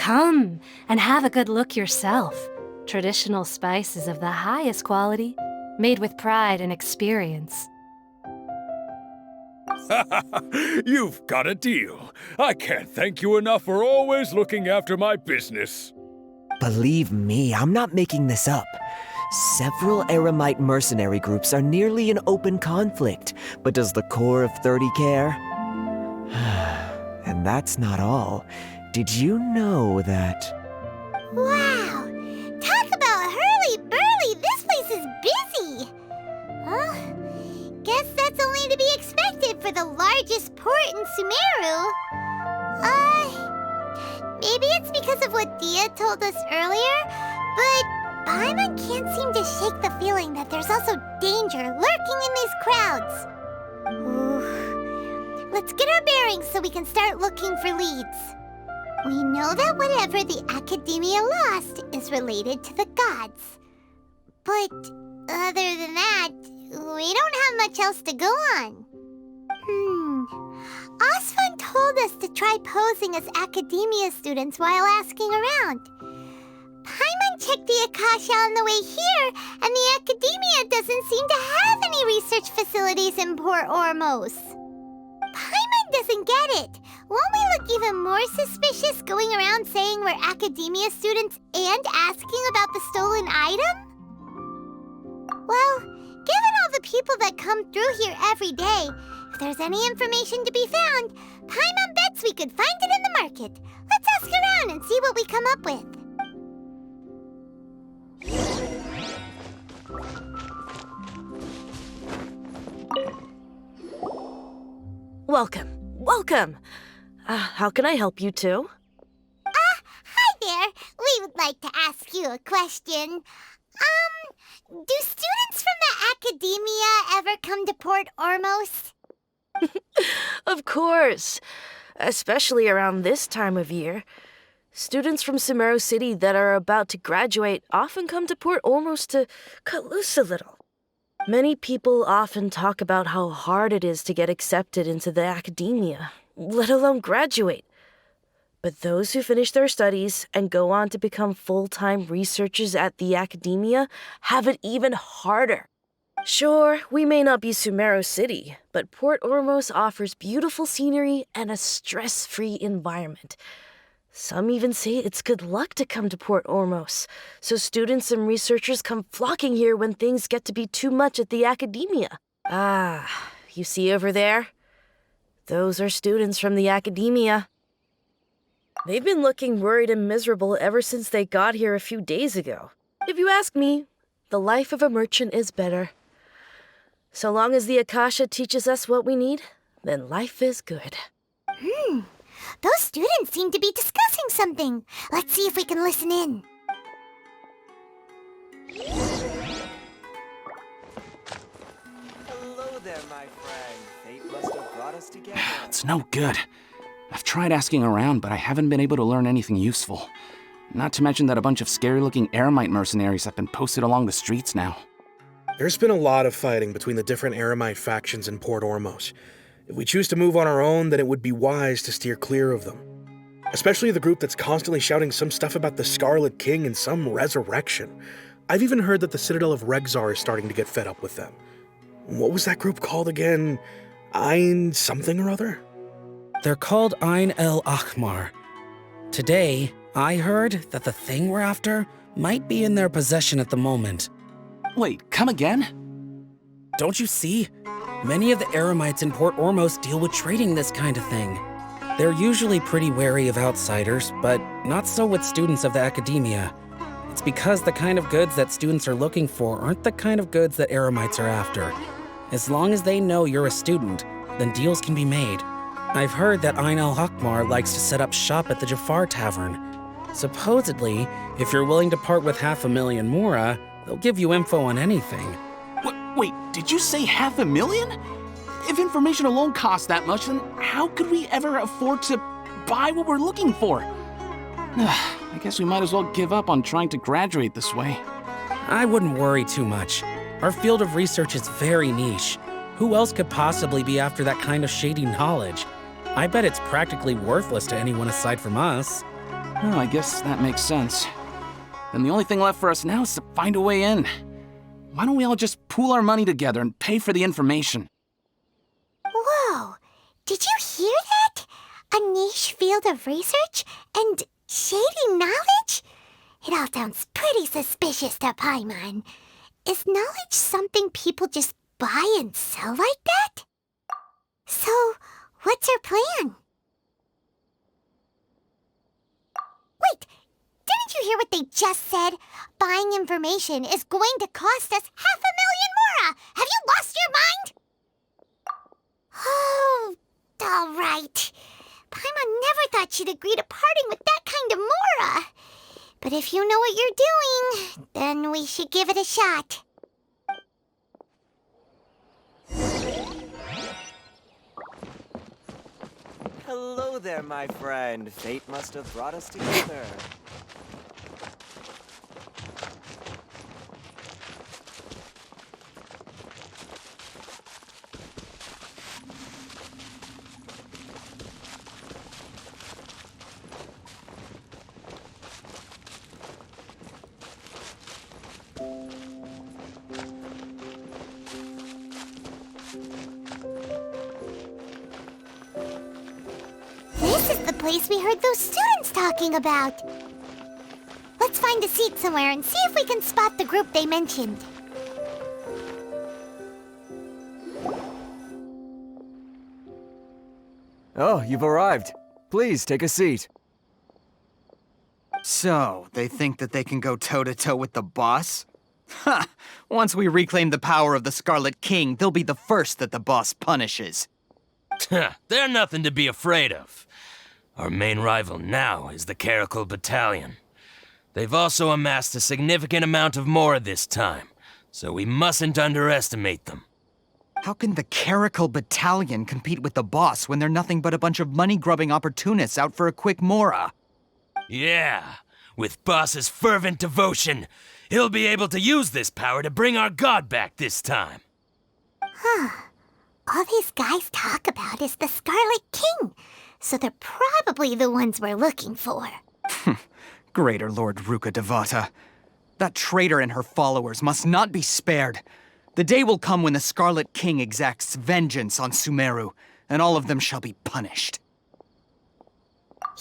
Come and have a good look yourself. Traditional spices of the highest quality, made with pride and experience. You've got a deal. I can't thank you enough for always looking after my business. Believe me, I'm not making this up. Several Eremite mercenary groups are nearly in open conflict, but does the core of 30 care? And that's not all. Did you know that... Wow! Talk about hurly-burly! This place is busy! Guess that's only to be expected for the largest port in Sumeru. Maybe it's because of what Dia told us earlier, but Paimon can't seem to shake the feeling that there's also danger lurking in these crowds. Ooh. Let's get our bearings so we can start looking for leads. We know that whatever the Academia lost is related to the gods. But other than that, we don't have much else to go on. Osfun told us to try posing as Academia students while asking around. Paimon checked the Akasha on the way here, and the Academia doesn't seem to have any research facilities in Port Ormos. Paimon doesn't get it. Won't we look even more suspicious going around saying we're Academia students and asking about the stolen item? Well, given all the people that come through here every day, if there's any information to be found, Paimon bets we could find it in the market. Let's ask around and see what we come up with. Welcome. How can I help you two? Hi there. We would like to ask you a question. Do students from the Academia ever come to Port Ormos? Of course. Especially around this time of year. Students from Sumeru City that are about to graduate often come to Port Ormos to cut loose a little. Many people often talk about how hard it is to get accepted into the Academia, let alone graduate. But those who finish their studies and go on to become full-time researchers at the Academia have it even harder. Sure, we may not be Sumeru City, but Port Ormos offers beautiful scenery and a stress-free environment. Some even say it's good luck to come to Port Ormos, so students and researchers come flocking here when things get to be too much at the Academia. You see over there? Those are students from the Academia. They've been looking worried and miserable ever since they got here a few days ago. If you ask me, the life of a merchant is better. So long as the Akasha teaches us what we need, then life is good. Those students seem to be discussing something. Let's see if we can listen in. Hello there, my friend. Fate must have brought us together. It's no good. I've tried asking around, but I haven't been able to learn anything useful. Not to mention that a bunch of scary-looking Eremite mercenaries have been posted along the streets now. There's been a lot of fighting between the different Eremite factions in Port Ormos. If we choose to move on our own, then it would be wise to steer clear of them. Especially the group that's constantly shouting some stuff about the Scarlet King and some resurrection. I've even heard that the Citadel of Regzar is starting to get fed up with them. What was that group called again? Ein something or other? They're called Ein El Akhmar. Today, I heard that the thing we're after might be in their possession at the moment. Wait, come again? Don't you see? Many of the Eremites in Port Ormos deal with trading this kind of thing. They're usually pretty wary of outsiders, but not so with students of the Academia. It's because the kind of goods that students are looking for aren't the kind of goods that Eremites are after. As long as they know you're a student, then deals can be made. I've heard that Ein El Hakmar likes to set up shop at the Jafar Tavern. Supposedly, if you're willing to part with 500,000 Mora, they'll give you info on anything. Wait, did you say 500,000? If information alone costs that much, then how could we ever afford to buy what we're looking for? I guess we might as well give up on trying to graduate this way. I wouldn't worry too much. Our field of research is very niche. Who else could possibly be after that kind of shady knowledge? I bet it's practically worthless to anyone aside from us. Oh, I guess that makes sense. Then the only thing left for us now is to find a way in. Why don't we all just pool our money together and pay for the information? Whoa! Did you hear that? A niche field of research and shady knowledge? It all sounds pretty suspicious to Paimon. Is knowledge something people just buy and sell like that? So, what's our plan? Wait, didn't you hear what they just said? Buying information is going to cost us 500,000 mora! Have you lost your mind? Oh, all right. Paimon never thought she'd agree to parting with that kind of mora. But if you know what you're doing, then we should give it a shot. Hello there, my friend. Fate must have brought us together. This is the place we heard those students talking about. Let's find a seat somewhere and see if we can spot the group they mentioned. Oh, you've arrived. Please, take a seat. So, they think that they can go toe-to-toe with the boss? Ha! Once we reclaim the power of the Scarlet King, they'll be the first that the boss punishes. They're nothing to be afraid of. Our main rival now is the Caracal Battalion. They've also amassed a significant amount of mora this time, so we mustn't underestimate them. How can the Caracal Battalion compete with the boss when they're nothing but a bunch of money-grubbing opportunists out for a quick mora? Yeah, with Boss's fervent devotion, he'll be able to use this power to bring our god back this time. All these guys talk about is the Scarlet King, so they're probably the ones we're looking for. Greater Lord Ruka Devata. That traitor and her followers must not be spared. The day will come when the Scarlet King exacts vengeance on Sumeru, and all of them shall be punished.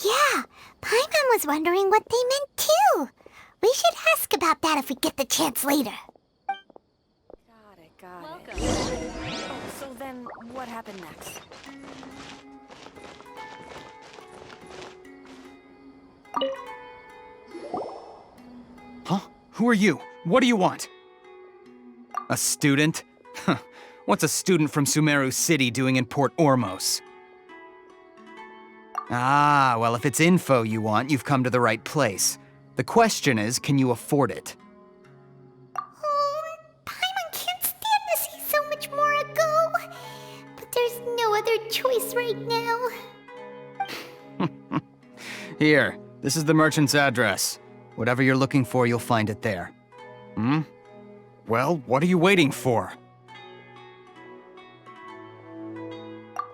Yeah, Paimon was wondering what they meant too. We should ask about that if we get the chance later. Got it. Oh, so then what happened next? Huh? Who are you? What do you want? A student? What's a student from Sumeru City doing in Port Ormos? Ah, well, if it's info you want, you've come to the right place. The question is, can you afford it? Oh, Paimon can't stand to see so much more go. But there's no other choice right now. Here, this is the merchant's address. Whatever you're looking for, you'll find it there. Hmm? Well, what are you waiting for?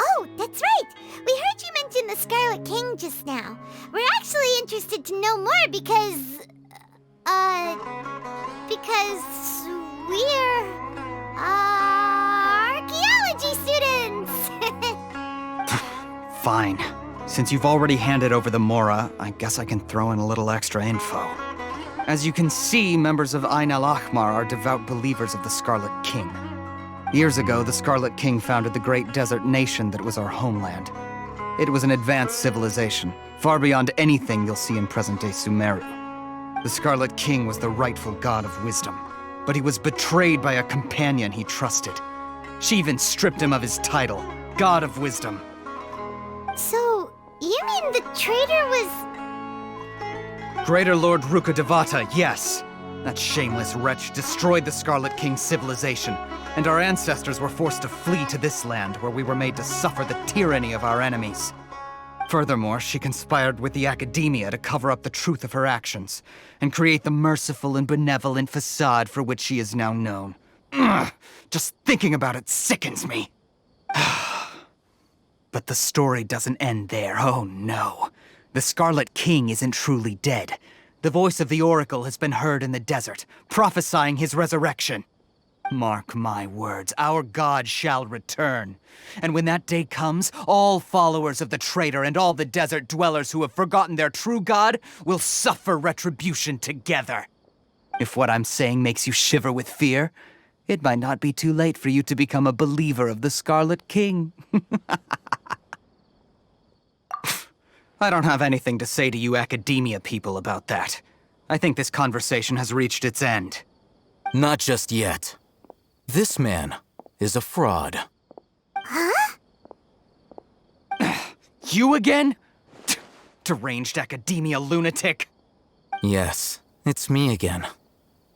Oh, that's right. We heard you mention the Scarlet King just now. We're actually interested to know more because we're, archaeology students! Fine. Since you've already handed over the mora, I guess I can throw in a little extra info. As you can see, members of Ain al-Ahmar are devout believers of the Scarlet King. Years ago, the Scarlet King founded the great desert nation that was our homeland. It was an advanced civilization, far beyond anything you'll see in present-day Sumeru. The Scarlet King was the rightful god of wisdom, but he was betrayed by a companion he trusted. She even stripped him of his title, God of Wisdom. So, you mean the traitor was... Greater Lord Ruka Devata, yes. That shameless wretch destroyed the Scarlet King's civilization, and our ancestors were forced to flee to this land where we were made to suffer the tyranny of our enemies. Furthermore, she conspired with the Academia to cover up the truth of her actions, and create the merciful and benevolent facade for which she is now known. Ugh, just thinking about it sickens me. But the story doesn't end there, oh no. The Scarlet King isn't truly dead. The voice of the Oracle has been heard in the desert, prophesying his resurrection. Mark my words, our god shall return. And when that day comes, all followers of the traitor and all the desert dwellers who have forgotten their true god will suffer retribution together. If what I'm saying makes you shiver with fear, it might not be too late for you to become a believer of the Scarlet King. I don't have anything to say to you academia people about that. I think this conversation has reached its end. Not just yet. This man is a fraud. Huh? You again? Deranged academia lunatic. Yes, it's me again.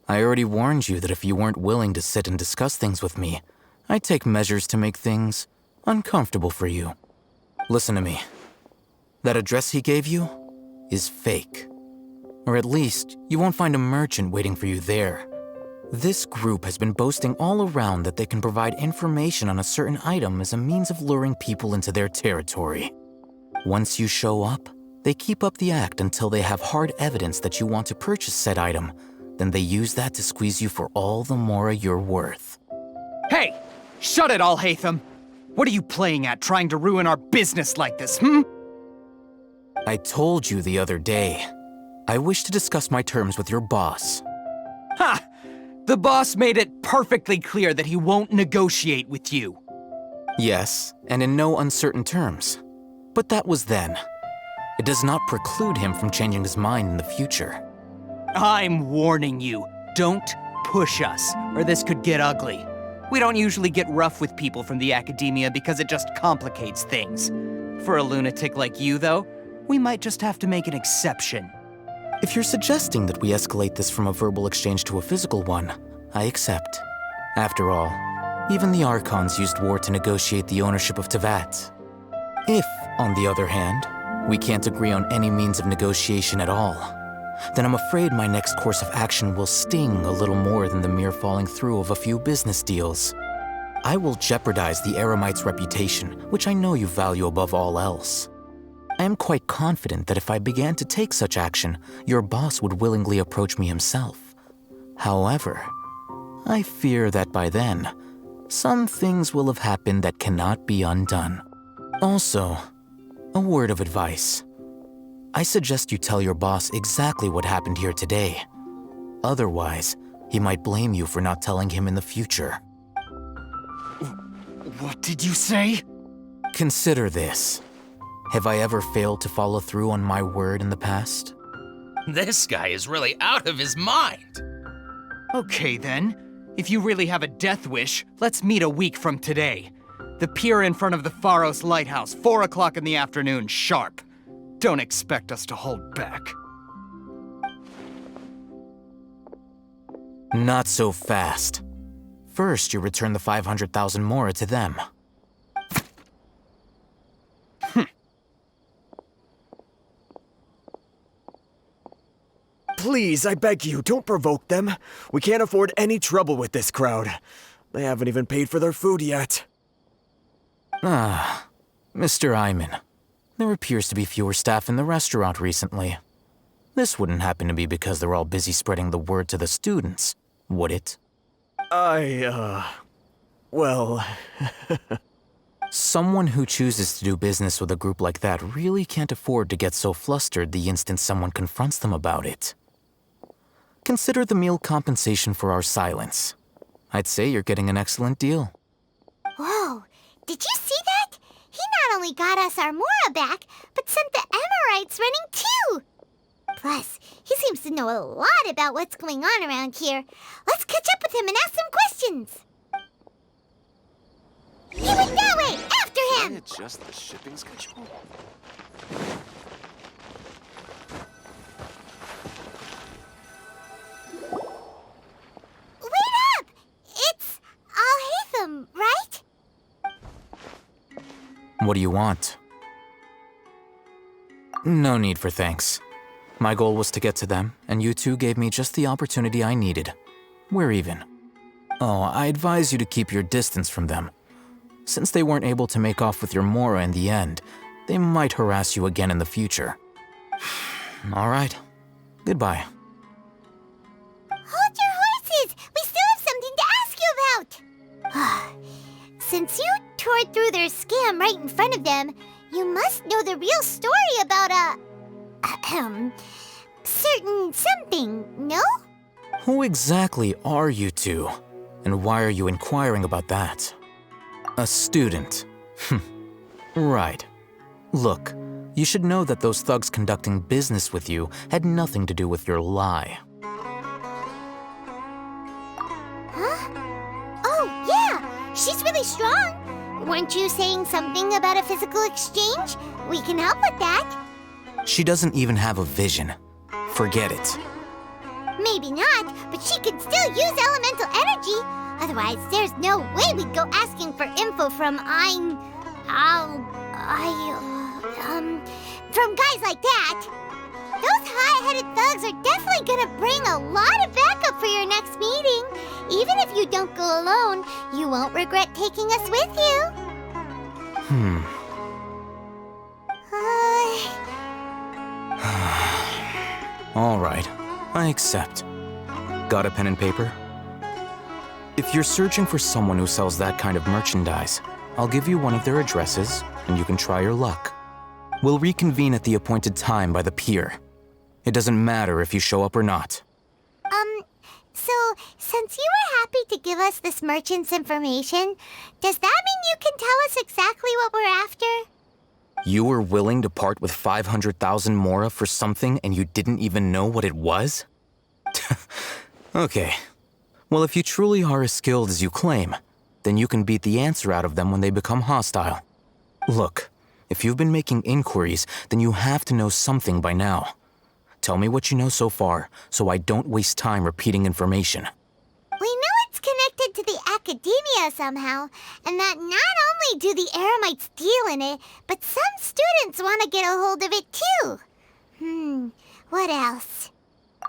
I already warned you that if you weren't willing to sit and discuss things with me, I'd take measures to make things uncomfortable for you. Listen to me. That address he gave you is fake. Or at least, you won't find a merchant waiting for you there. This group has been boasting all around that they can provide information on a certain item as a means of luring people into their territory. Once you show up, they keep up the act until they have hard evidence that you want to purchase said item. Then they use that to squeeze you for all the mora you're worth. Hey! Shut it all, Hatham! What are you playing at, trying to ruin our business like this, hmm? I told you the other day. I wish to discuss my terms with your boss. Ha! The boss made it perfectly clear that he won't negotiate with you. Yes, and in no uncertain terms. But that was then. It does not preclude him from changing his mind in the future. I'm warning you, don't push us, or this could get ugly. We don't usually get rough with people from the academia because it just complicates things. For a lunatic like you, though, we might just have to make an exception. If you're suggesting that we escalate this from a verbal exchange to a physical one, I accept. After all, even the Archons used war to negotiate the ownership of Tevat. If, on the other hand, we can't agree on any means of negotiation at all, then I'm afraid my next course of action will sting a little more than the mere falling through of a few business deals. I will jeopardize the Eremite's reputation, which I know you value above all else. I am quite confident that if I began to take such action, your boss would willingly approach me himself. However, I fear that by then, some things will have happened that cannot be undone. Also, a word of advice. I suggest you tell your boss exactly what happened here today. Otherwise, he might blame you for not telling him in the future. What did you say? Consider this. Have I ever failed to follow through on my word in the past? This guy is really out of his mind. Okay then. If you really have a death wish, let's meet a week from today. The pier in front of the Pharos Lighthouse, 4 o'clock in the afternoon, sharp. Don't expect us to hold back. Not so fast. First, you return the 500,000 mora to them. Please, I beg you, don't provoke them. We can't afford any trouble with this crowd. They haven't even paid for their food yet. Ah, Mr. Iman. There appears to be fewer staff in the restaurant recently. This wouldn't happen to be because they're all busy spreading the word to the students, would it? Well... Someone who chooses to do business with a group like that really can't afford to get so flustered the instant someone confronts them about it. Consider the meal compensation for our silence. I'd say you're getting an excellent deal. Whoa, did you see that? He not only got us our Mora back, but sent the Emirites running too! Plus, he seems to know a lot about what's going on around here. Let's catch up with him and ask some questions. He went that way! After him! Adjust the shipping schedule? Wait up! It's Al-Hatham, right? What do you want? No need for thanks. My goal was to get to them, and you two gave me just the opportunity I needed. We're even. Oh, I advise you to keep your distance from them. Since they weren't able to make off with your Mora in the end, they might harass you again in the future. All right. Goodbye. Hold your horses! We still have something to ask you about! Since you tore through their scam right in front of them, you must know the real story about certain something, no? Who exactly are you two? And why are you inquiring about that? A student. Right. Look, you should know that those thugs conducting business with you had nothing to do with your lie. Huh? Oh, yeah! She's really strong! Weren't you saying something about a physical exchange? We can help with that. She doesn't even have a vision. Forget it. Maybe not, but she could still use elemental energy. Otherwise, there's no way we'd go asking for info from from guys like that. Those high-headed thugs are definitely gonna bring a lot of backup for your next meeting. Even if you don't go alone, you won't regret taking us with you. All right, I accept. Got a pen and paper? If you're searching for someone who sells that kind of merchandise, I'll give you one of their addresses, and you can try your luck. We'll reconvene at the appointed time by the pier. It doesn't matter if you show up or not. So, since you were happy to give us this merchant's information, does that mean you can tell us exactly what we're after? You were willing to part with 500,000 mora for something and you didn't even know what it was? Okay. Well, if you truly are as skilled as you claim, then you can beat the answer out of them when they become hostile. Look, if you've been making inquiries, then you have to know something by now. Tell me what you know so far, so I don't waste time repeating information. We know it's connected to the academia somehow, and that not only do the Eremites deal in it, but some students want to get a hold of it too. What else?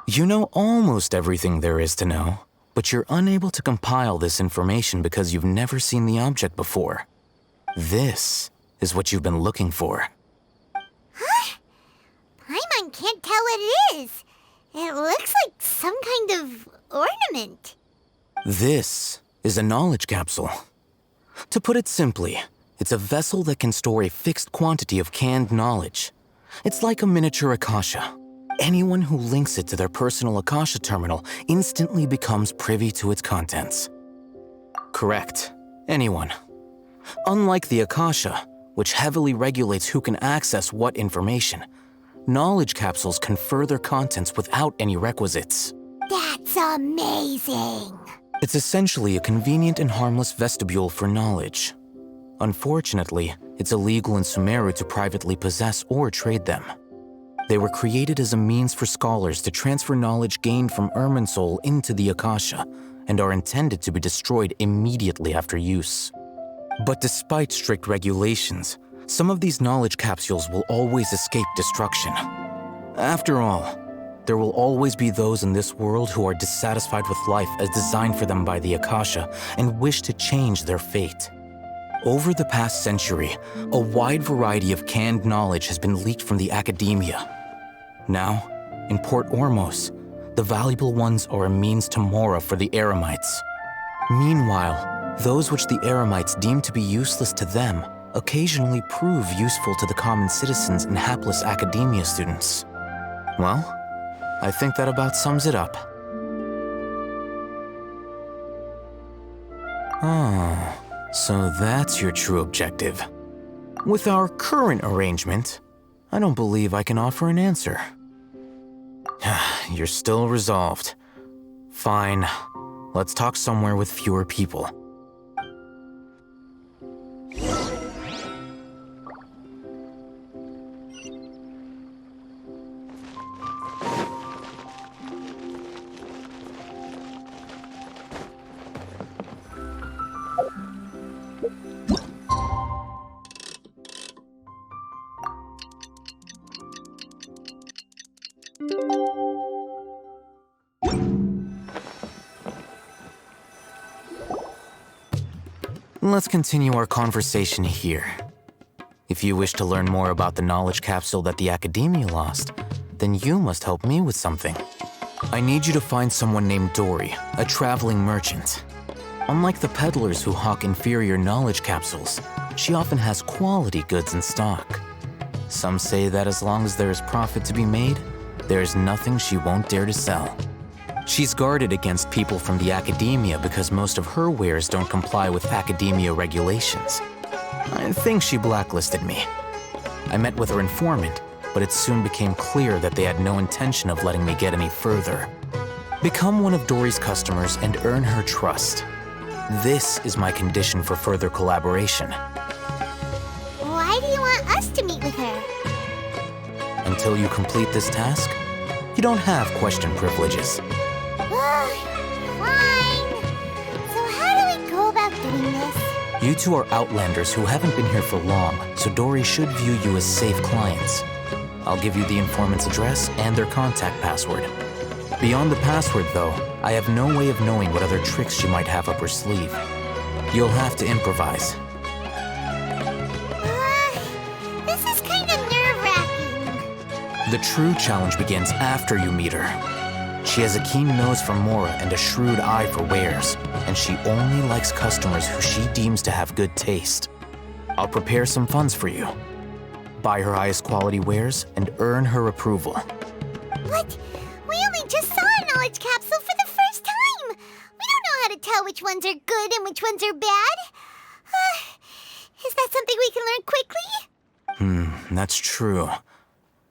You know almost everything there is to know, but you're unable to compile this information because you've never seen the object before. This is what you've been looking for. Huh? Paimon can't tell what it is. It looks like some kind of ornament. This is a knowledge capsule. To put it simply, it's a vessel that can store a fixed quantity of canned knowledge. It's like a miniature Akasha. Anyone who links it to their personal Akasha terminal instantly becomes privy to its contents. Correct. Anyone. Unlike the Akasha, which heavily regulates who can access what information, knowledge capsules confer their contents without any requisites. That's amazing! It's essentially a convenient and harmless vestibule for knowledge. Unfortunately, it's illegal in Sumeru to privately possess or trade them. They were created as a means for scholars to transfer knowledge gained from Irminsul into the Akasha, and are intended to be destroyed immediately after use. But despite strict regulations, some of these knowledge capsules will always escape destruction. After all, there will always be those in this world who are dissatisfied with life as designed for them by the Akasha and wish to change their fate. Over the past century, a wide variety of canned knowledge has been leaked from the academia. Now, in Port Ormos, the valuable ones are a means to mora for the Eremites. Meanwhile, those which the Eremites deem to be useless to them occasionally prove useful to the common citizens and hapless academia students. Well, I think that about sums it up. Oh, so that's your true objective. With our current arrangement, I don't believe I can offer an answer. You're still resolved. Fine. Let's talk somewhere with fewer people. Let's continue our conversation here. If you wish to learn more about the knowledge capsule that the Academia lost, Then you must help me with something. I need you to find someone named Dory, a traveling merchant. Unlike the peddlers who hawk inferior knowledge capsules, she often has quality goods in stock. Some say that as long as there is profit to be made, there is nothing she won't dare to sell. She's guarded against people from the academia because most of her wares don't comply with academia regulations. I think she blacklisted me. I met with her informant, but it soon became clear that they had no intention of letting me get any further. Become one of Dory's customers and earn her trust. This is my condition for further collaboration. Why do you want us to meet with her? Until you complete this task, you don't have question privileges. Fine. So how do we go about doing this? You two are outlanders who haven't been here for long, so Dory should view you as safe clients. I'll give you the informant's address and their contact password. Beyond the password, though, I have no way of knowing what other tricks she might have up her sleeve. You'll have to improvise. This is kind of nerve-wracking. The true challenge begins after you meet her. She has a keen nose for Mora and a shrewd eye for wares, and she only likes customers who she deems to have good taste. I'll prepare some funds for you. Buy her highest quality wares and earn her approval. What? We only just saw a knowledge capsule for the first time! We don't know how to tell which ones are good and which ones are bad. Is that something we can learn quickly? That's true.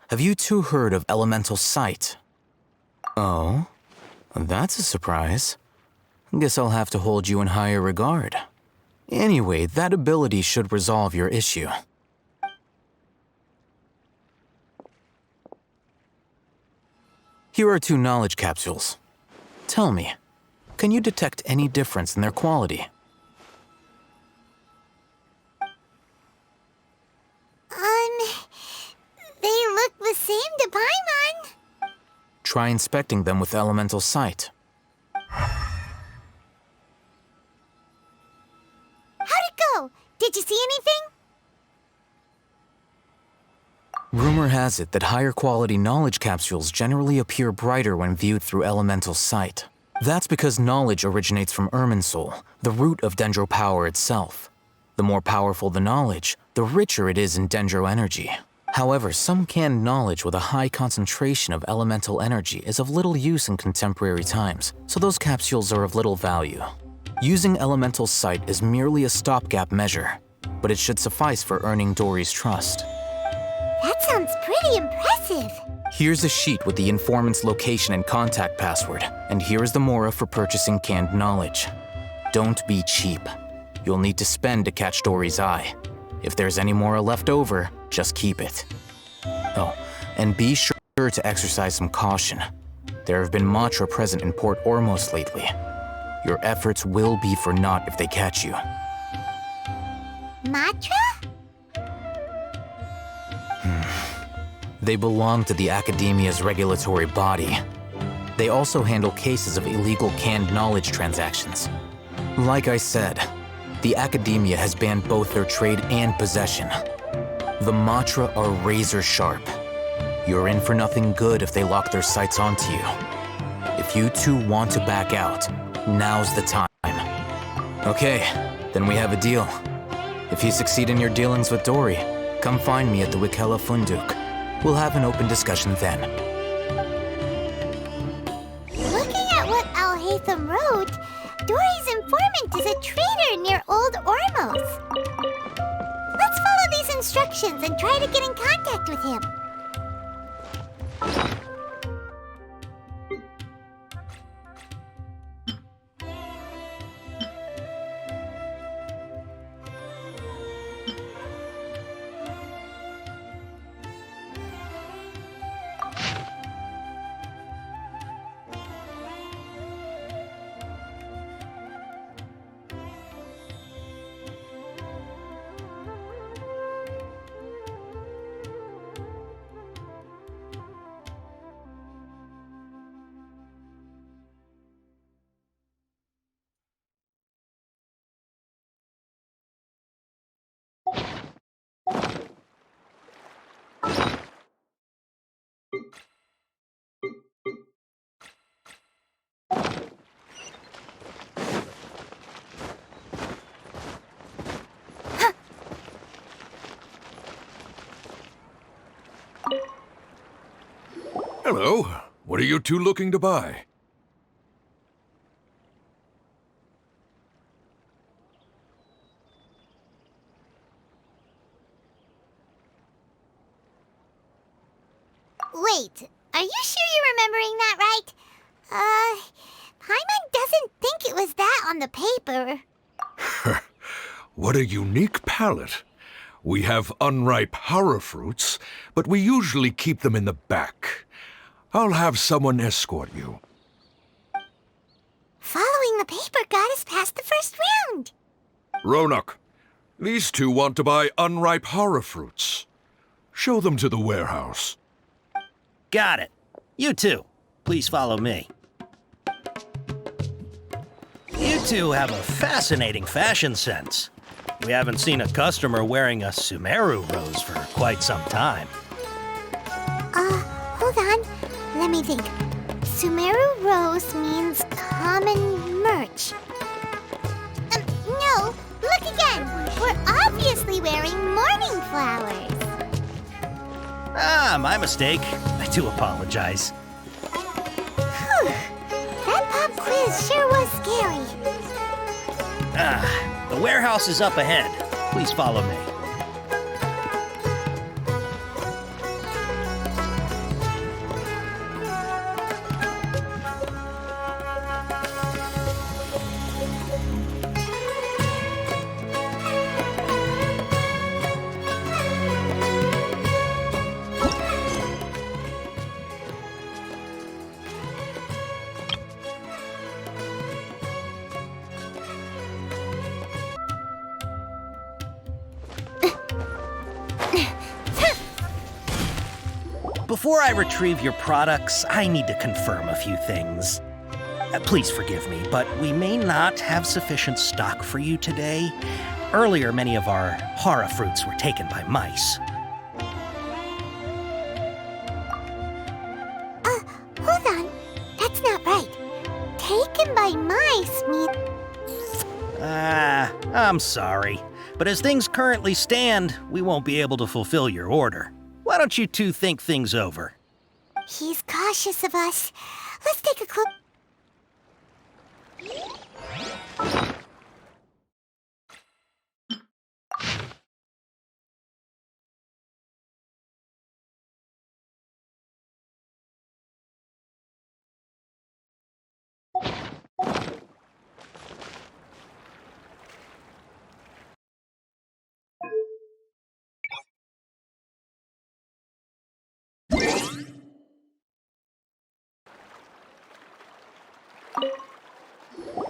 Have you two heard of elemental sight? Oh, that's a surprise. Guess I'll have to hold you in higher regard. Anyway, that ability should resolve your issue. Here are 2 knowledge capsules. Tell me, can you detect any difference in their quality? They look the same to Paimon. Try inspecting them with elemental sight. How'd it go? Did you see anything? Rumor has it that higher quality knowledge capsules generally appear brighter when viewed through elemental sight. That's because knowledge originates from Irminsul, the root of Dendro power itself. The more powerful the knowledge, the richer it is in Dendro energy. However, some canned knowledge with a high concentration of elemental energy is of little use in contemporary times, so those capsules are of little value. Using elemental sight is merely a stopgap measure, but it should suffice for earning Dory's trust. That sounds pretty impressive. Here's a sheet with the informant's location and contact password, and here's the Mora for purchasing canned knowledge. Don't be cheap. You'll need to spend to catch Dory's eye. If there's any Mora left over, just keep it. Oh, and be sure to exercise some caution. There have been Matra present in Port Ormos lately. Your efforts will be for naught if they catch you. Matra? They belong to the Academia's regulatory body. They also handle cases of illegal canned knowledge transactions. Like I said, the Academia has banned both their trade and possession. The Matra are razor sharp. You're in for nothing good if they lock their sights onto you. If you two want to back out, now's the time. Okay, then we have a deal. If you succeed in your dealings with Dory, come find me at the Wikela Funduk. We'll have an open discussion then. Looking at what Al-Haytham wrote, Dory's informant is a trader near Old Ormos. Let's follow these instructions and try to get in contact with him. Hello. What are you two looking to buy? Wait, are you sure you're remembering that right? Paimon doesn't think it was that on the paper. What a unique palate. We have unripe horror fruits, but we usually keep them in the back. I'll have someone escort you. Following the paper got us past the first round. Ronak, these two want to buy unripe horror fruits. Show them to the warehouse. Got it. You two, please follow me. You two have a fascinating fashion sense. We haven't seen a customer wearing a Sumeru rose for quite some time. Hold on. Let me think. Sumeru rose means common merch. No, look again. We're obviously wearing morning flowers. Ah, my mistake. I do apologize. Whew. That pop quiz sure was scary. The warehouse is up ahead. Please follow me. Before I retrieve your products, I need to confirm a few things. Please forgive me, but we may not have sufficient stock for you today. Earlier, many of our hara fruits were taken by mice. Hold on. That's not right. Taken by mice means... I'm sorry. But as things currently stand, we won't be able to fulfill your order. Why don't you two think things over? He's cautious of us. Let's take a clook.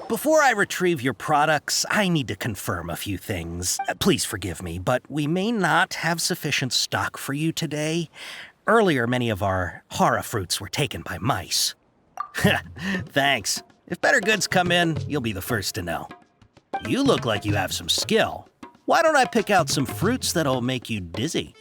Before I retrieve your products, I need to confirm a few things. Please forgive me, but we may not have sufficient stock for you today. Earlier, many of our hara fruits were taken by mice. Thanks. If better goods come in, you'll be the first to know. You look like you have some skill. Why don't I pick out some fruits that'll make you dizzy?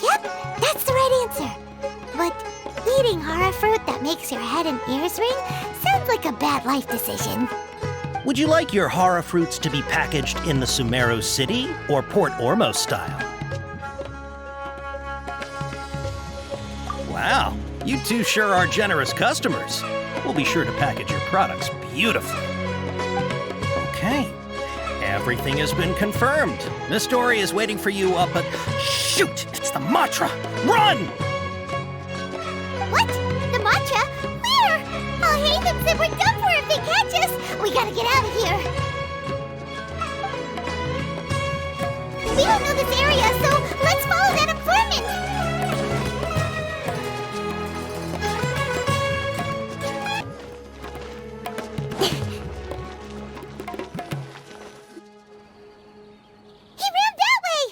Yep, that's the right answer. But eating hara fruit that makes your head and ears ring sounds like a bad life decision. Would you like your hara fruits to be packaged in the Sumeru City or Port Ormos style? Wow, you two sure are generous customers. We'll be sure to package your products beautifully. Okay, everything has been confirmed. Miss Dory is waiting for you up at... Shoot! It's the Matra! Run! What? The matcha? Where? Oh, Haven said we're done for if they catch us. We gotta get out of here. We don't know this area, so let's follow that informant. He ran that way.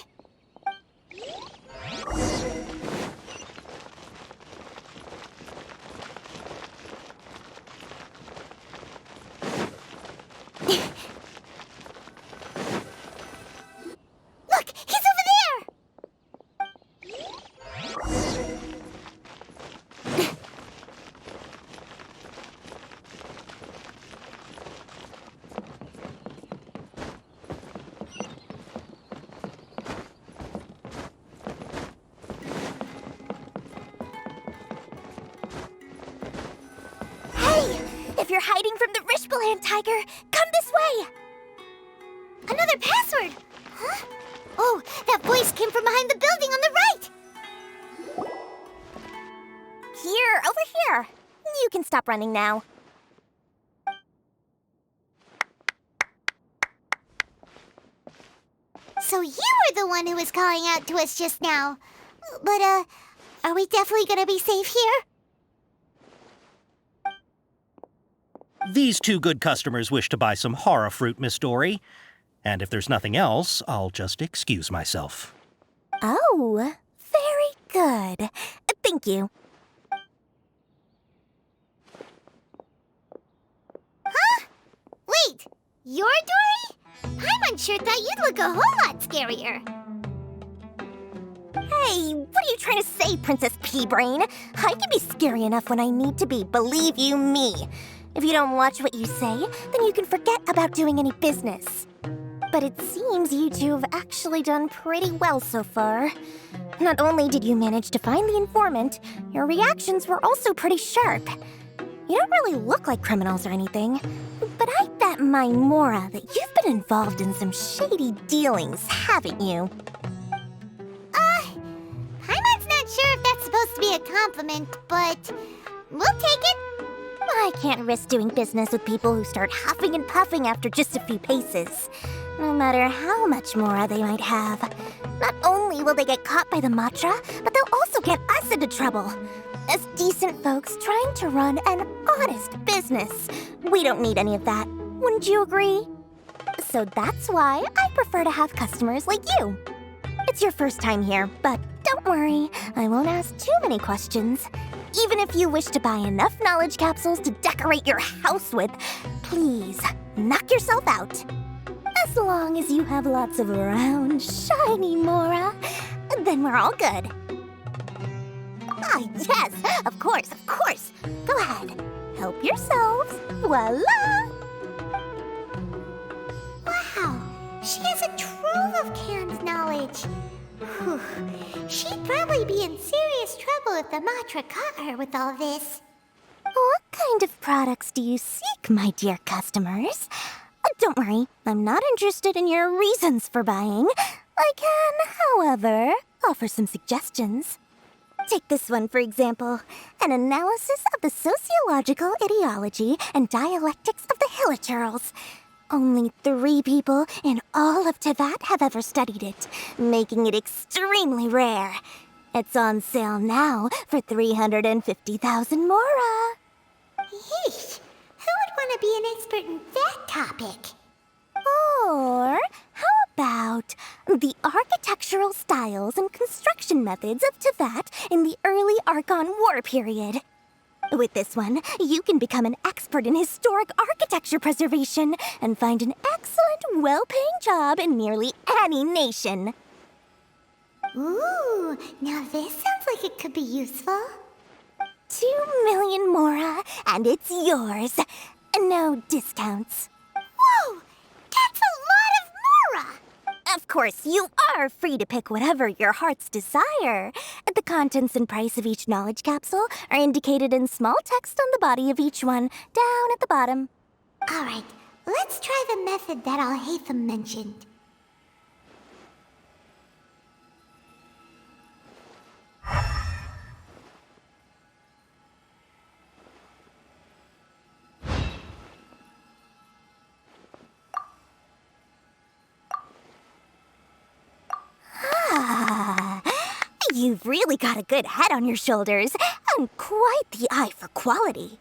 you're hiding from the Rishbaland tiger, come this way! Another password! Huh? Oh, that voice came from behind the building on the right! Here, over here. You can stop running now. So you were the one who was calling out to us just now. But, are we definitely gonna be safe here? These two good customers wish to buy some horror fruit, Miss Dory. And if there's nothing else, I'll just excuse myself. Oh, very good. Thank you. Huh? Wait, you're Dory? Paimon sure thought you'd look a whole lot scarier. Hey, what are you trying to say, Princess Pea-Brain? I can be scary enough when I need to be, believe you me. If you don't watch what you say, then you can forget about doing any business. But it seems you two have actually done pretty well so far. Not only did you manage to find the informant, your reactions were also pretty sharp. You don't really look like criminals or anything, but I bet my Mora that you've been involved in some shady dealings, haven't you? Paimon's not sure if that's supposed to be a compliment, but we'll take it. I can't risk doing business with people who start huffing and puffing after just a few paces. No matter how much Mora they might have. Not only will they get caught by the Matra, but they'll also get us into trouble. As decent folks trying to run an honest business. We don't need any of that. Wouldn't you agree? So that's why I prefer to have customers like you. It's your first time here, but don't worry. I won't ask too many questions. Even if you wish to buy enough knowledge capsules to decorate your house with, please, knock yourself out. As long as you have lots of round, shiny Mora, then we're all good. Ah, yes, of course, of course. Go ahead, help yourselves. Voila! Wow, she has a trove of canned knowledge. Whew. She'd probably be in serious trouble if the Matra caught her with all this. What kind of products do you seek, my dear customers? Don't worry, I'm not interested in your reasons for buying. I can, however, offer some suggestions. Take this one, for example. An analysis of the sociological ideology and dialectics of the Hilichurls. Only 3 people in all of Teyvat have ever studied it, making it extremely rare. It's on sale now for 350,000 Mora. Yeesh, who would want to be an expert in that topic? Or how about the architectural styles and construction methods of Teyvat in the early Archon War period? With this one, you can become an expert in historic architecture preservation and find an excellent, well-paying job in nearly any nation. Ooh, now this sounds like it could be useful. 2 million Mora, and it's yours. No discounts. Whoa, that's a lot of Mora! Of course, you are free to pick whatever your heart's desire. The contents and price of each knowledge capsule are indicated in small text on the body of each one, down at the bottom. All right, let's try the method that Alhaitham mentioned. You've really got a good head on your shoulders, and quite the eye for quality.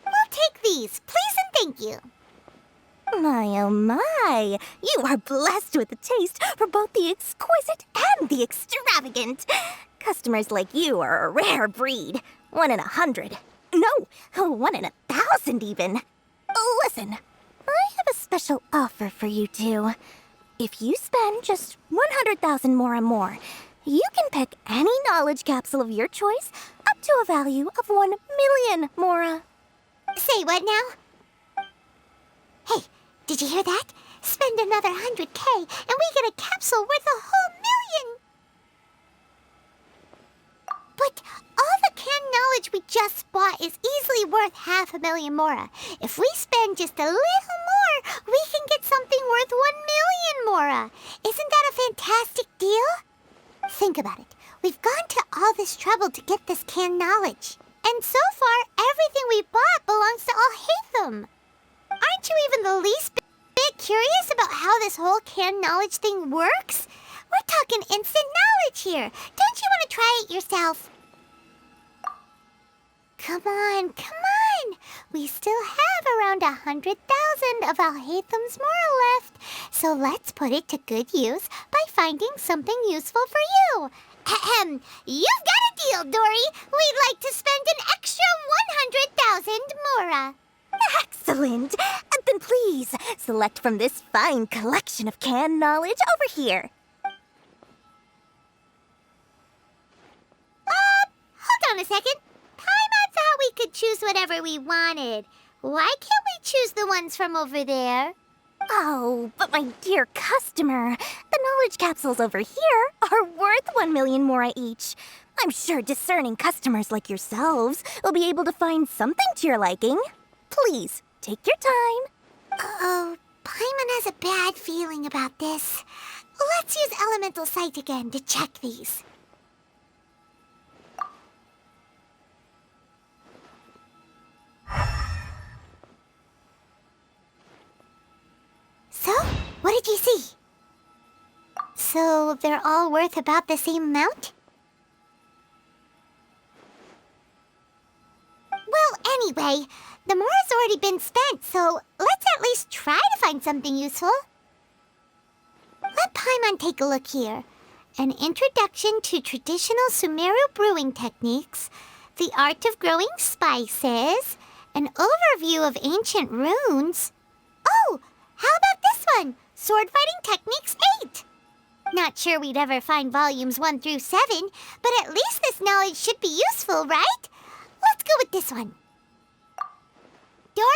We'll take these, please and thank you. My, oh my, you are blessed with a taste for both the exquisite and the extravagant. Customers like you are a rare breed, 1 in 100. No, 1 in 1,000 even. Listen, I have a special offer for you two. If you spend just 100,000 more, you can pick any knowledge capsule of your choice up to a value of 1 million Mora. Say what now? Hey, did you hear that? Spend another 100K and we get a capsule worth a whole 1,000,000! But all the knowledge we just bought is easily worth 500,000 mora. If we spend just a little more, we can get something worth 1,000,000 mora. Isn't that a fantastic deal? Think about it. We've gone to all this trouble to get this canned knowledge. And so far, everything we bought belongs to Alhaitham. Aren't you even the least bit curious about how this whole canned knowledge thing works? We're talking instant knowledge here. Don't you want to try it yourself? Come on, come on. We still have around 100,000 of Alhaitham's moral left. So let's put it to good use by finding something useful for you. Ahem. You've got a deal, Dory. We'd like to spend an extra 100,000 mora. Excellent. Then please, select from this fine collection of canned knowledge over here. Hold on a second. Paimon thought we could choose whatever we wanted. Why can't we choose the ones from over there? Oh, but my dear customer, the knowledge capsules over here are worth 1,000,000 mora each. I'm sure discerning customers like yourselves will be able to find something to your liking. Please, take your time. Uh-oh, Paimon has a bad feeling about this. Let's use Elemental Sight again to check these. So, what did you see? So, they're all worth about the same amount? Well, anyway, the mora's already been spent, so let's at least try to find something useful. Let Paimon take a look here. An introduction to traditional Sumeru brewing techniques, the art of growing spices, an overview of ancient runes. Oh, how about this one? Sword Fighting Techniques 8. Not sure we'd ever find volumes 1 through 7, but at least this knowledge should be useful, right? Let's go with this one. Dory,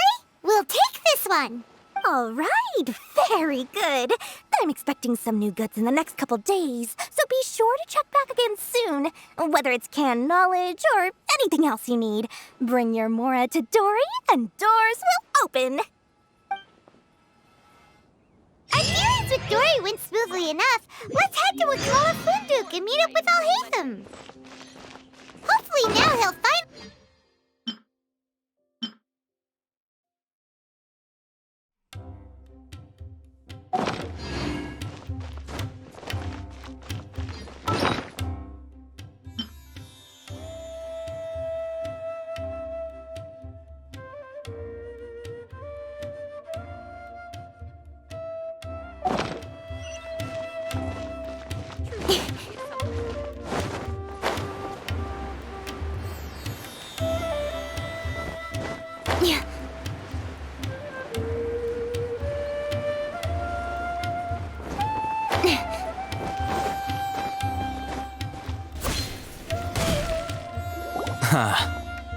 we'll take this one. All right, very good. I'm expecting some new goods in the next couple days, so be sure to check back again soon. Whether it's canned knowledge or anything else you need, bring your mora to Dory and doors will open. Our dealings with Dory went smoothly enough. Let's head to Wakala Funduk and meet up with Alhaitham. Hopefully now he'll find...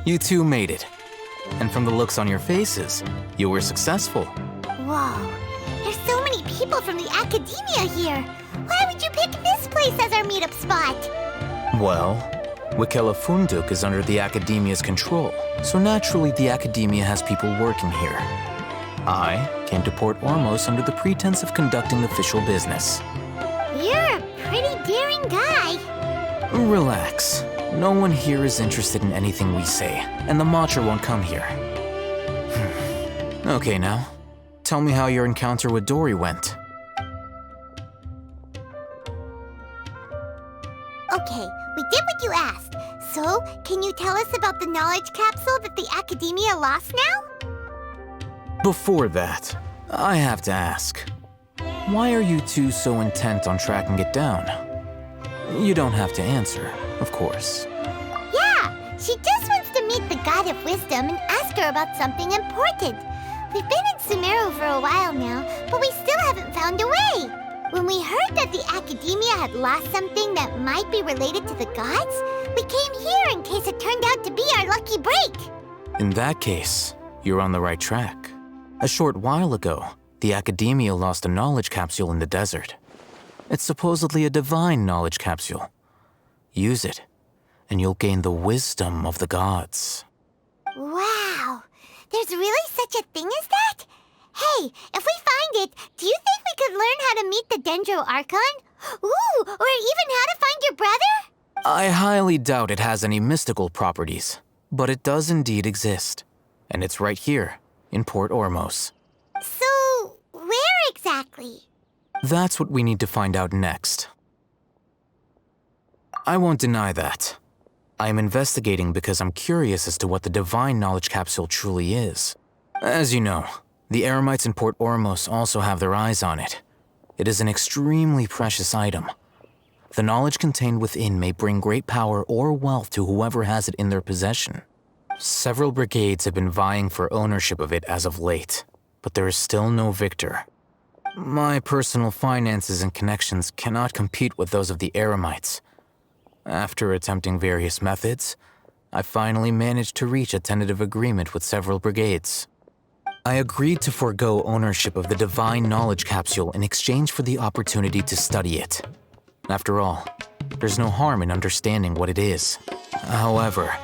You two made it. And from the looks on your faces, you were successful. Whoa, there's so many people from the academia here. Why would you pick this place as our meetup spot? Well, Wakela Funduk is under the academia's control, so naturally the academia has people working here. I came to Port Ormos under the pretense of conducting official business. You're a pretty daring guy. Relax. No one here is interested in anything we say, and the Matcha won't come here. Okay now, tell me how your encounter with Dory went. Okay, we did what you asked. So, can you tell us about the knowledge capsule that the academia lost now? Before that, I have to ask, why are you two so intent on tracking it down? You don't have to answer, of course. Yeah, she just wants to meet the God of Wisdom and ask her about something important. We've been in Sumeru for a while now, but we still haven't found a way. When we heard that the academia had lost something that might be related to the gods, we came here in case it turned out to be our lucky break. In that case, you're on the right track. A short while ago, the academia lost a knowledge capsule in the desert. It's supposedly a divine knowledge capsule. Use it, and you'll gain the wisdom of the gods. Wow, there's really such a thing as that? Hey, if we find it, do you think we could learn how to meet the Dendro Archon? Ooh, or even how to find your brother? I highly doubt it has any mystical properties, but it does indeed exist. And it's right here, in Port Ormos. So, where exactly? That's what we need to find out next. I won't deny that. I am investigating because I'm curious as to what the Divine Knowledge Capsule truly is. As you know, the Eremites in Port Ormos also have their eyes on it. It is an extremely precious item. The knowledge contained within may bring great power or wealth to whoever has it in their possession. Several brigades have been vying for ownership of it as of late, but there is still no victor. My personal finances and connections cannot compete with those of the Eremites. After attempting various methods, I finally managed to reach a tentative agreement with several brigades. I agreed to forego ownership of the Divine Knowledge Capsule in exchange for the opportunity to study it. After all, there's no harm in understanding what it is. However,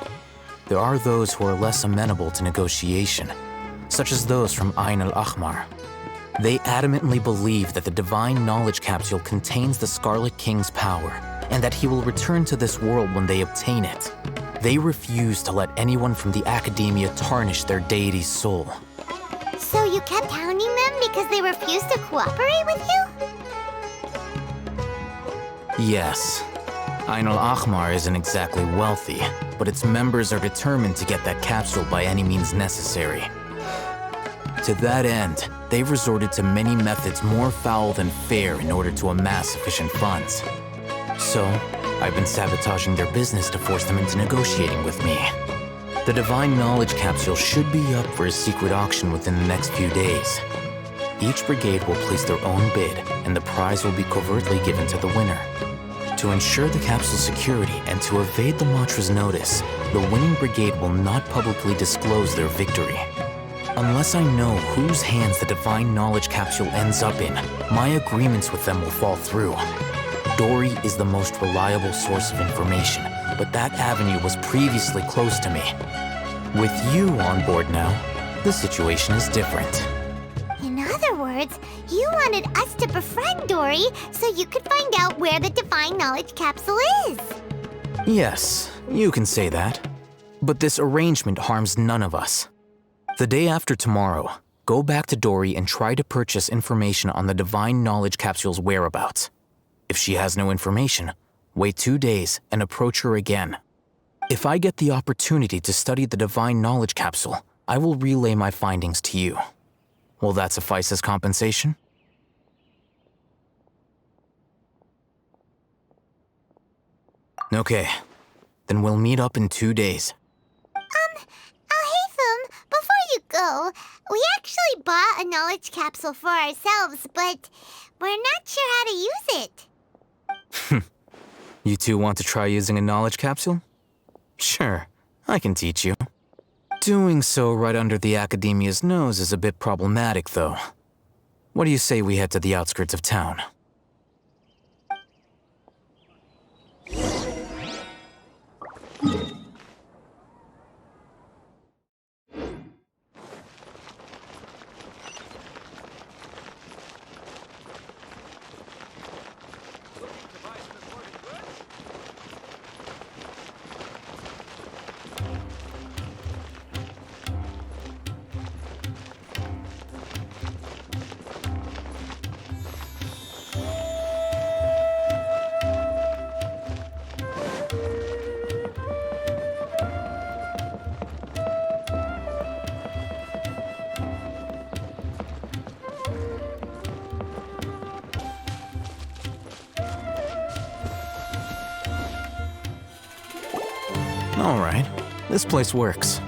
there are those who are less amenable to negotiation, such as those from Ain al-Ahmar. They adamantly believe that the Divine Knowledge Capsule contains the Scarlet King's power, and that he will return to this world when they obtain it. They refuse to let anyone from the Academia tarnish their deity's soul. So you kept hounding them because they refused to cooperate with you? Yes. Ain al-Ahmar isn't exactly wealthy, but its members are determined to get that capsule by any means necessary. To that end, they've resorted to many methods more foul than fair in order to amass sufficient funds. So, I've been sabotaging their business to force them into negotiating with me. The Divine Knowledge Capsule should be up for a secret auction within the next few days. Each brigade will place their own bid, and the prize will be covertly given to the winner. To ensure the capsule's security and to evade the Matra's notice, the winning brigade will not publicly disclose their victory. Unless I know whose hands the Divine Knowledge Capsule ends up in, my agreements with them will fall through. Dory is the most reliable source of information, but that avenue was previously closed to me. With you on board now, the situation is different. In other words, you wanted us to befriend Dory so you could find out where the Divine Knowledge Capsule is. Yes, you can say that. But this arrangement harms none of us. The day after tomorrow, go back to Dory and try to purchase information on the Divine Knowledge Capsule's whereabouts. If she has no information, wait 2 days and approach her again. If I get the opportunity to study the Divine Knowledge Capsule, I will relay my findings to you. Will that suffice as compensation? Okay, then we'll meet up in 2 days. Alhaitham, before you go, we actually bought a knowledge capsule for ourselves, but we're not sure how to use it. You two want to try using a knowledge capsule? Sure, I can teach you. Doing so right under the Academia's nose is a bit problematic, though. What do you say we head to the outskirts of town? All right, this place works.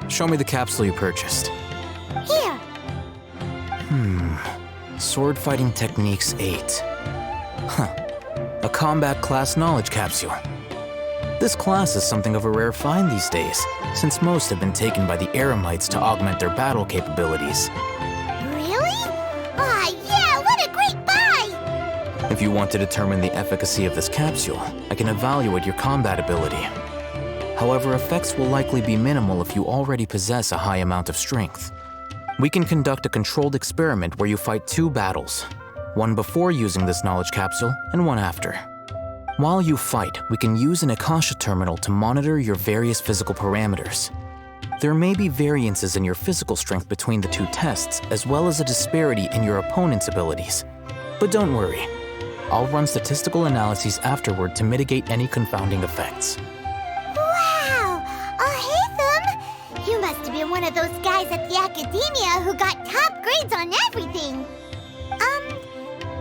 Show me the capsule you purchased. Here. Sword Fighting Techniques 8. Huh. A combat class knowledge capsule. This class is something of a rare find these days, since most have been taken by the Eremites to augment their battle capabilities. Really? Aw, yeah, what a great buy! If you want to determine the efficacy of this capsule, I can evaluate your combat ability. However, effects will likely be minimal if you already possess a high amount of strength. We can conduct a controlled experiment where you fight 2 battles, one before using this knowledge capsule and one after. While you fight, we can use an Akasha terminal to monitor your various physical parameters. There may be variances in your physical strength between the 2 tests, as well as a disparity in your opponent's abilities. But don't worry, I'll run statistical analyses afterward to mitigate any confounding effects. Wow! Haytham! You must have been one of those guys at the Academia who got top grades on everything.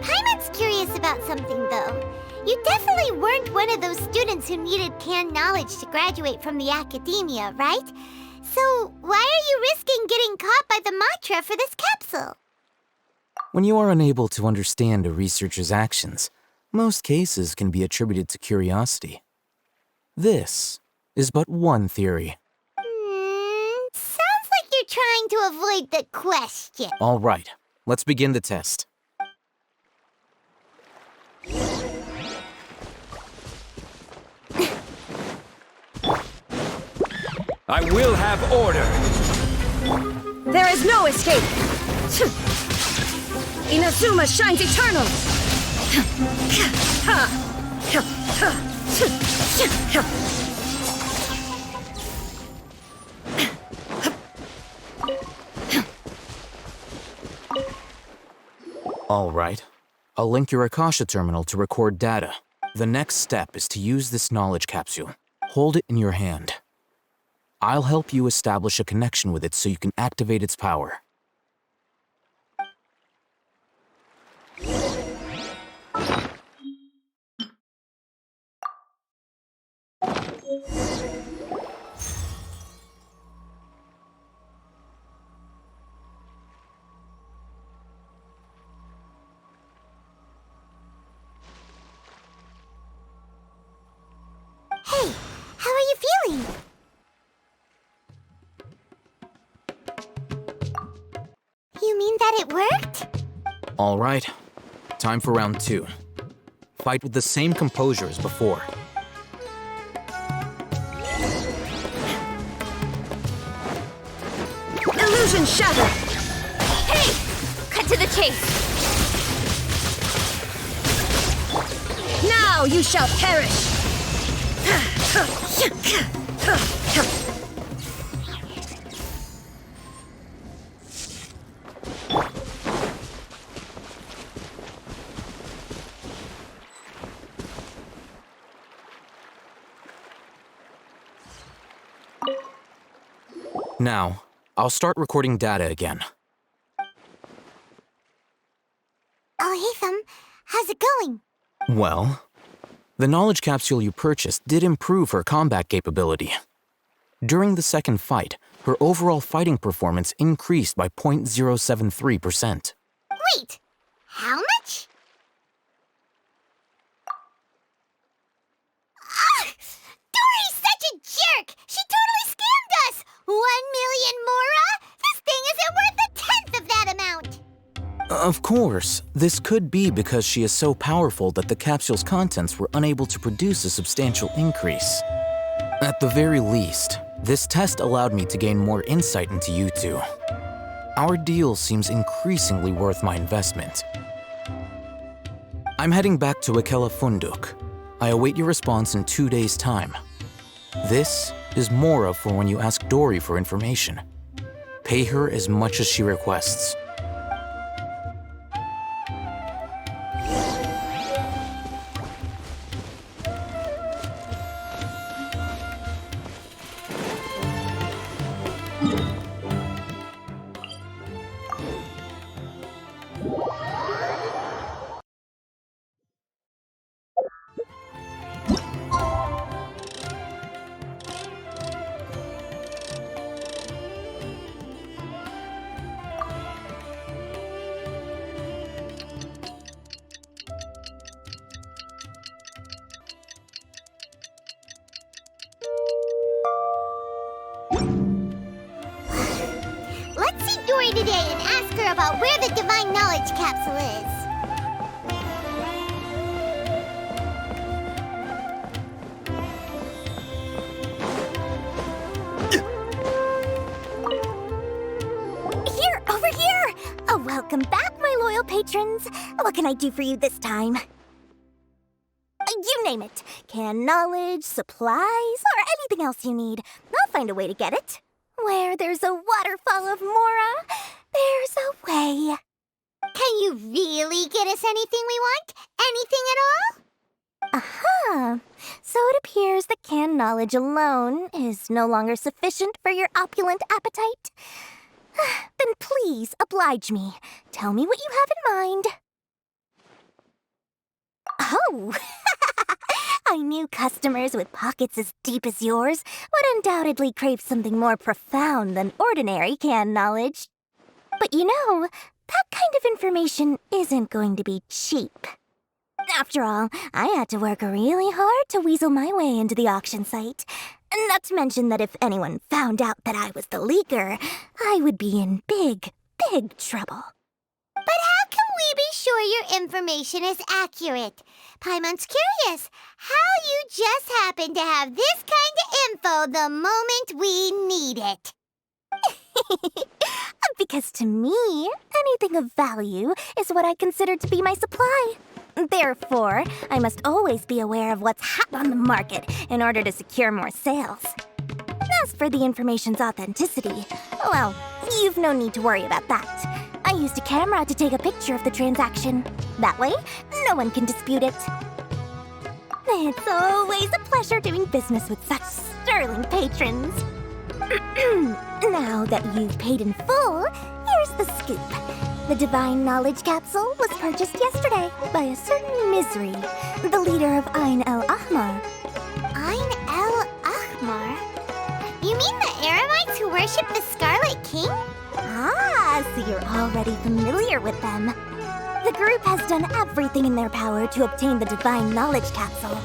Paimon's curious about something, though. You definitely weren't one of those students who needed canned knowledge to graduate from the Academia, right? So why are you risking getting caught by the Matra for this capsule? When you are unable to understand a researcher's actions, most cases can be attributed to curiosity. This is but one theory. Sounds like you're trying to avoid the question. All right, let's begin the test. I will have order. There is no escape. Inazuma shines eternal. All right. I'll link your Akasha terminal to record data. The next step is to use this knowledge capsule. Hold it in your hand. I'll help you establish a connection with it so you can activate its power. Hey, how are you feeling? You mean that it worked? All right. Time for round 2. Fight with the same composure as before. Illusion shattered. Hey! Cut to the chase. Now you shall perish. Now, I'll start recording data again. Haytham, how's it going? Well, the knowledge capsule you purchased did improve her combat capability. During the second fight, her overall fighting performance increased by 0.073%. Wait, how much? Dory's such a jerk! She totally scammed us! 1 million mora? This thing isn't worth a tenth of that amount! Of course, this could be because she is so powerful that the capsule's contents were unable to produce a substantial increase. At the very least, this test allowed me to gain more insight into you two. Our deal seems increasingly worth my investment. I'm heading back to Akela Funduk. I await your response in 2 days' time. This is Mora for when you ask Dory for information. Pay her as much as she requests. Let's see Dory today and ask her about where the Divine Knowledge Capsule is. Over here! Oh, welcome back, my loyal patrons. What can I do for you this time? You name it. Can knowledge, supplies, or anything else you need. I'll find a way to get it. Where there's a waterfall of Mora, there's a way. Can you really get us anything we want? Anything at all? Aha! So it appears that canned knowledge alone is no longer sufficient for your opulent appetite. Then please oblige me. Tell me what you have in mind. Oh! I knew customers with pockets as deep as yours would undoubtedly crave something more profound than ordinary canned knowledge. But you know, that kind of information isn't going to be cheap. After all, I had to work really hard to weasel my way into the auction site. Not to mention that if anyone found out that I was the leaker, I would be in big, big trouble. But how can we be sure your information is accurate? Paimon's curious how you just happen to have this kind of info the moment we need it. Because to me, anything of value is what I consider to be my supply. Therefore, I must always be aware of what's hot on the market in order to secure more sales. As for the information's authenticity, well, you've no need to worry about that. I used a camera to take a picture of the transaction. That way, no one can dispute it. It's always a pleasure doing business with such sterling patrons. Now that you've paid in full, here's the scoop. The Divine Knowledge Capsule was purchased yesterday by a certain Misery, the leader of Ain El Ahmar. Ain El Ahmar? You mean the Eremites who worship the Scarlet King? Ah, so you're already familiar with them. The group has done everything in their power to obtain the Divine Knowledge Capsule.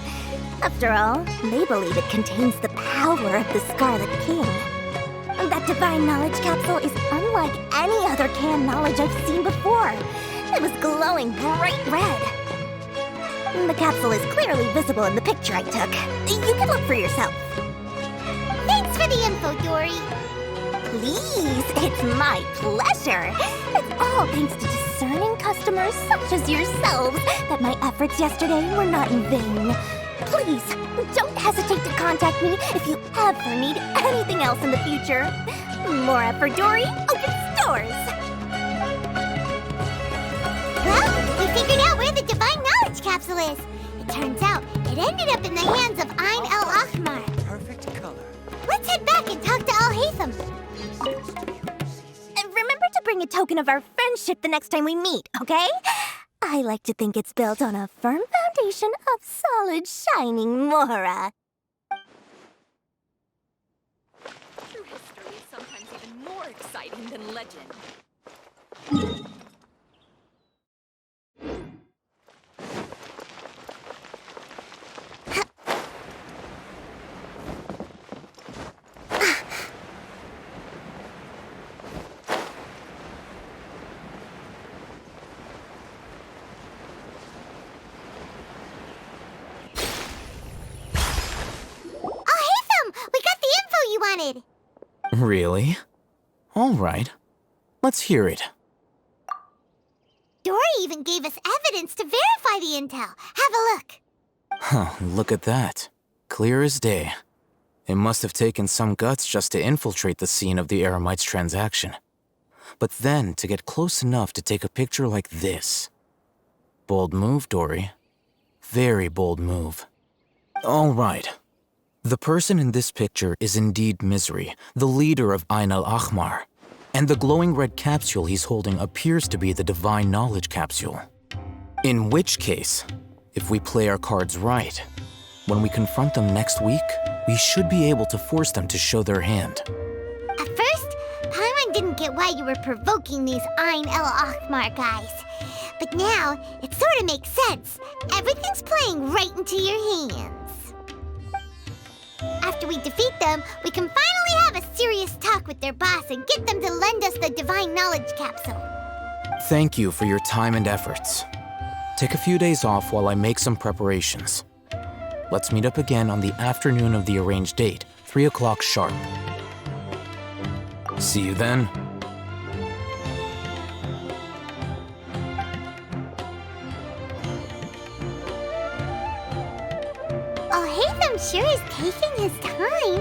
After all, they believe it contains the power of the Scarlet King. That Divine Knowledge Capsule is unlike any other canned knowledge I've seen before. It was glowing bright red. The capsule is clearly visible in the picture I took. You can look for yourself. Thanks for the info, Dory. Please, it's my pleasure. It's all thanks to discerning customers such as yourselves that my efforts yesterday were not in vain. Please, don't hesitate to contact me if you ever need anything else in the future. Mora for Dory opens doors. Well, we figured out where the Divine Knowledge Capsule is. It turns out it ended up in the hands of Ain El Ahmar. Perfect color. Let's head back and talk to Al Haytham. Remember to bring a token of our friendship the next time we meet, okay? I like to think it's built on a firm foundation of solid, shining Mora. True history is sometimes even more exciting than legend. Really? All right. Let's hear it. Dory even gave us evidence to verify the intel. Have a look. Huh, look at that. Clear as day. It must have taken some guts just to infiltrate the scene of the Eremites' transaction. But then to get close enough to take a picture like this. Bold move, Dory. Very bold move. All right. The person in this picture is indeed Misery, the leader of Ain El Ahmar. And the glowing red capsule he's holding appears to be the Divine Knowledge Capsule. In which case, if we play our cards right, when we confront them next week, we should be able to force them to show their hand. At first, Paimon didn't get why you were provoking these Ain El Ahmar guys. But now, it sort of makes sense. Everything's playing right into your hands. After we defeat them, we can finally have a serious talk with their boss and get them to lend us the Divine Knowledge Capsule. Thank you for your time and efforts. Take a few days off while I make some preparations. Let's meet up again on the afternoon of the arranged date, 3 o'clock sharp. See you then. sure is taking his time.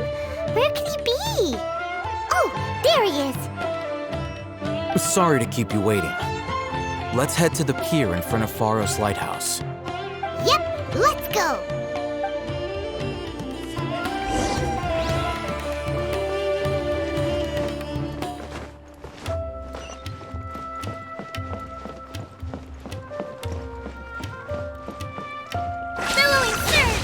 Where could he be? Oh, there he is. Sorry to keep you waiting. Let's head to the pier in front of Faros Lighthouse. Yep, let's go. Billowing surge!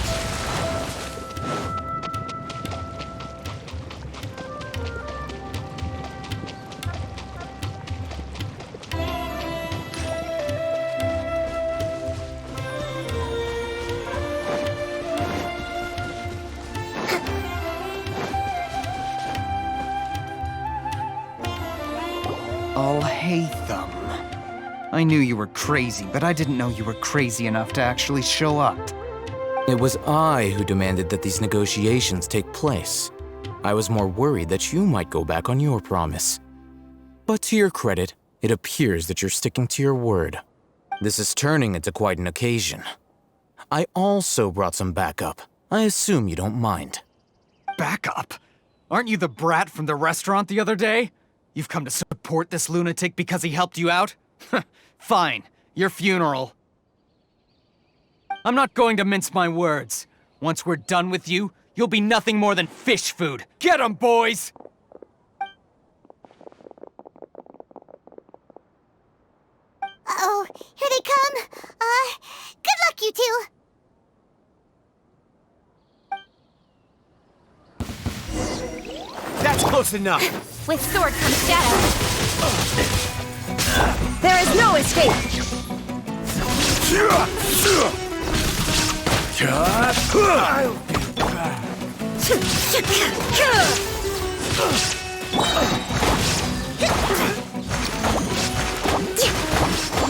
Alhaitham. I knew you were crazy, but I didn't know you were crazy enough to actually show up. It was I who demanded that these negotiations take place. I was more worried that you might go back on your promise. But to your credit, it appears that you're sticking to your word. This is turning into quite an occasion. I also brought some backup. I assume you don't mind. Backup? Aren't you the brat from the restaurant the other day? You've come to support this lunatic because he helped you out? Fine, your funeral. I'm not going to mince my words. Once we're done with you, you'll be nothing more than fish food. Get 'em, boys! Uh-oh, here they come. Good luck, you two. That's close enough. With sword comes shadow. There is no escape.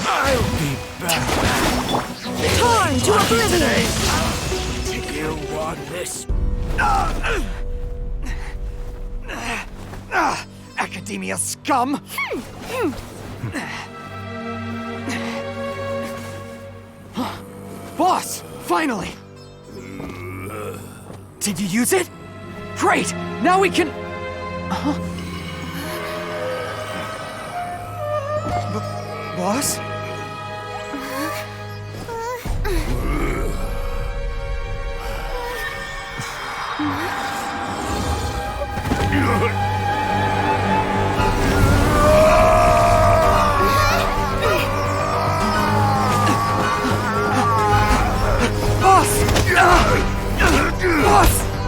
I'll be back. Torn to oblivion. You want this? Academia scum! Boss! Finally! Did you use it? Great! Now we can... Boss? Boss!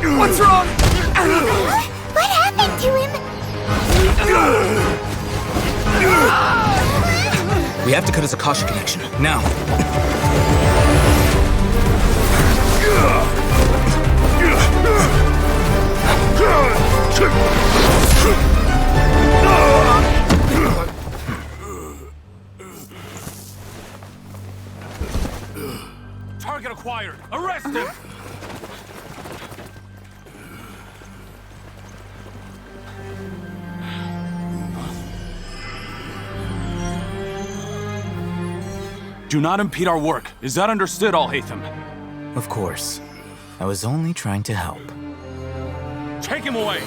What's wrong? What happened to him? We have to cut his Akasha connection, now. Target acquired! Arrest him! Do not impede our work. Is that understood, Alhaitham? Of course. I was only trying to help. Take him away!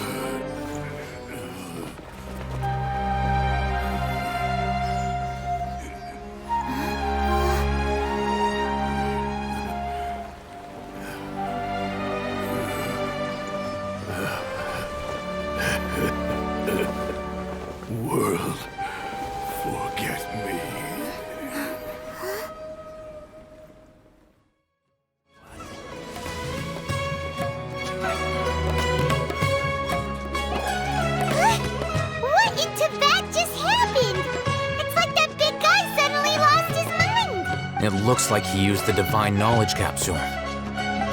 World, forget me. What in Tibet just happened? It's like that big guy suddenly lost his mind. It looks like he used the Divine Knowledge Capsule.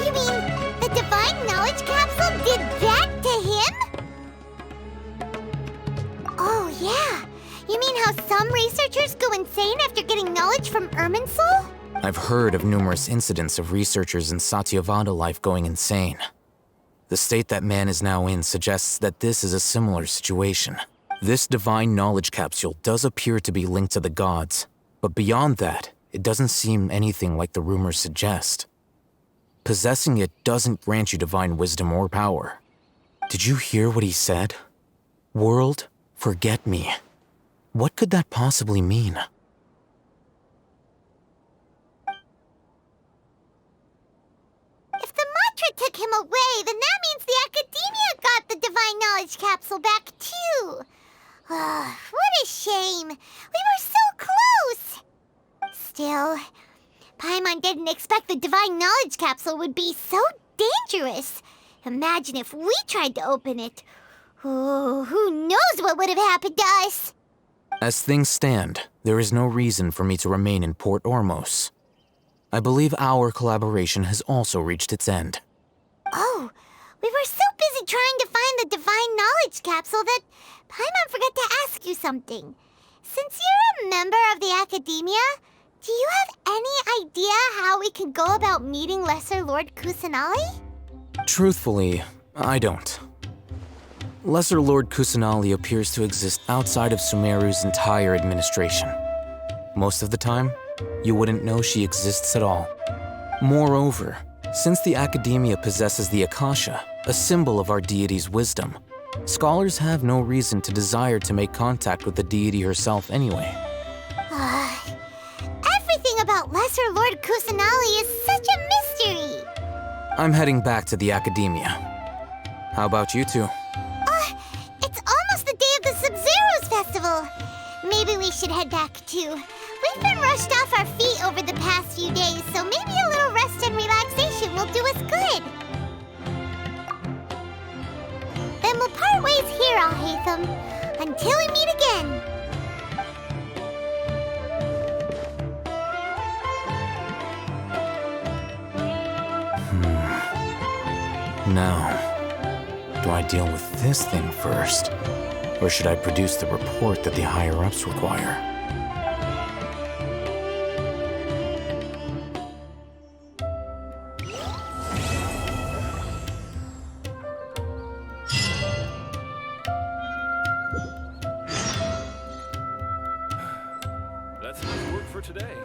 You mean the Divine Knowledge Capsule did that to him? Oh, yeah. You mean how some researchers go insane after getting knowledge from Irminsul? I've heard of numerous incidents of researchers in Satyavada life going insane. The state that man is now in suggests that this is a similar situation. This Divine Knowledge Capsule does appear to be linked to the gods, but beyond that, it doesn't seem anything like the rumors suggest. Possessing it doesn't grant you divine wisdom or power. Did you hear what he said? World, forget me. What could that possibly mean? If the mantra took him away, then that means the Academia got the Divine Knowledge Capsule back too. What a shame. We were so close. Still, Paimon didn't expect the Divine Knowledge Capsule would be so dangerous. Imagine if we tried to open it. Oh, who knows what would have happened to us? As things stand, there is no reason for me to remain in Port Ormos. I believe our collaboration has also reached its end. Oh, we were so busy trying to find the Divine Knowledge Capsule that Paimon forgot to ask you something. Since you're a member of the Academia, do you have any idea how we can go about meeting Lesser Lord Kusanali? Truthfully, I don't. Lesser Lord Kusanali appears to exist outside of Sumeru's entire administration. Most of the time, you wouldn't know she exists at all. Moreover, since the Academia possesses the Akasha, a symbol of our deity's wisdom, scholars have no reason to desire to make contact with the deity herself anyway. Everything about Lesser Lord Kusanali is such a mystery. I'm heading back to the Academia. How about you two? It's almost the day of the Sub-Zero's festival. Maybe we should head back too. We've been rushed off our feet over the past few days, so maybe a little rest and relaxation will do us good. Then we'll part ways here, Al-Haytham, until we meet again. Now, do I deal with this thing first? Or should I produce the report that the higher-ups require? That's enough work for today.